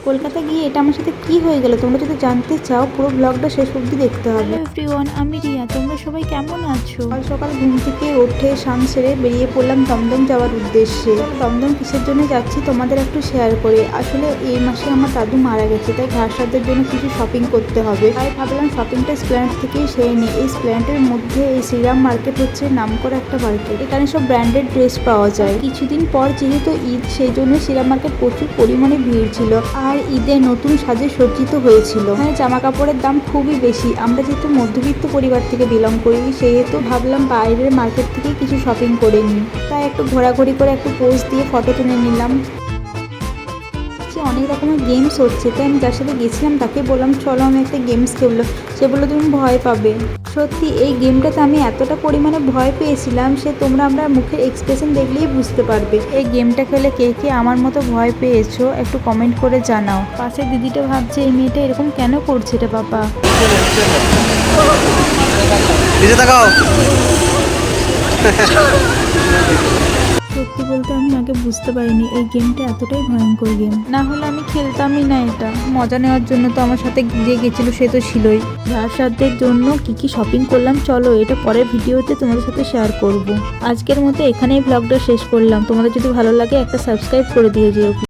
কলকাতা গিয়ে এটা আমার সাথে কি হয়ে গেল, তোমরা যদি জানতে চাও পুরো ব্লগটা শেষ অবধি দেখতে হবে। হ্যালো এভরিওয়ান, আমি রিয়া। তোমরা সবাই কেমন আছো? সকাল সকাল ঘুম থেকে উঠে স্নান সেরে বেরিয়ে পড়লাম দমদম যাওয়ার উদ্দেশ্যে। দমদম কিসের জন্য যাচ্ছি তোমাদের একটু শেয়ার করে। আসলে এই মাসে আমার দাদু মারা গেছে, তাই ঘাস সাদের জন্য কিছু শপিং করতে হবে। তাই ভাবলাম শপিংটা স্প্ল্যানেড থেকেই সেরে নিই। এই স্প্ল্যানেডের মধ্যে এই শ্রীরাম মার্কেট হচ্ছে নামকরা একটা মার্কেট। এখানে সব ব্র্যান্ডেড ড্রেস পাওয়া যায়। কিছুদিন পর যেহেতু ঈদ, সেই জন্য শ্রীরাম মার্কেট প্রচুর পরিমাণে ভিড় ছিল আর ঈদে নতুন সাজে সজ্জিত হয়েছিল। এখানে জামা কাপড়ের দাম খুবই বেশি। আমরা যেহেতু মধ্যবিত্ত পরিবার থেকে বিলং করি, সেহেতু ভাবলাম বাইরের মার্কেট থেকে কিছু শপিং করে নিই। তাই একটু ঘোরাঘুরি করে একটু পোজ দিয়ে ফটো তুলে নিলাম। অনেক রকমের গেমস হচ্ছে, তাই আমি যার সাথে গেছিলাম তাকে বললাম চলো আমি একটা গেমস খেললো। সে বললো তুমি ভয় পাবে। সত্যি এই গেমটাতে আমি এতটা পরিমাণে ভয় পেয়েছিলাম, সে তোমরা আমরা মুখের এক্সপ্রেশন দেখলেই বুঝতে পারবে। এই গেমটা খেলে কে কে আমার মতো ভয় পেয়েছো একটু কমেন্ট করে জানাও। পাশে দিদিটা ভাবছে এই মেয়েটা এরকম কেন করছে রে বাবা। সত্যি বলতে আমি আগে বুঝতে পারিনি এই গেমটা এতটাই ভয়ঙ্কর গেম। না হলে আমি খেলতামই না এটা। মজা নেওয়ার জন্য তো আমার সাথে যে গেছিল সে তো ছিলই। সাদের জন্য কি শপিং করলাম চলো এটা পরের ভিডিওতে তোমাদের সাথে শেয়ার করব। আজকের মতো এখানেই ব্লগটা শেষ করলাম। তোমাদের যদি ভালো লাগে একটা সাবস্ক্রাইব করে দিয়ে যেও।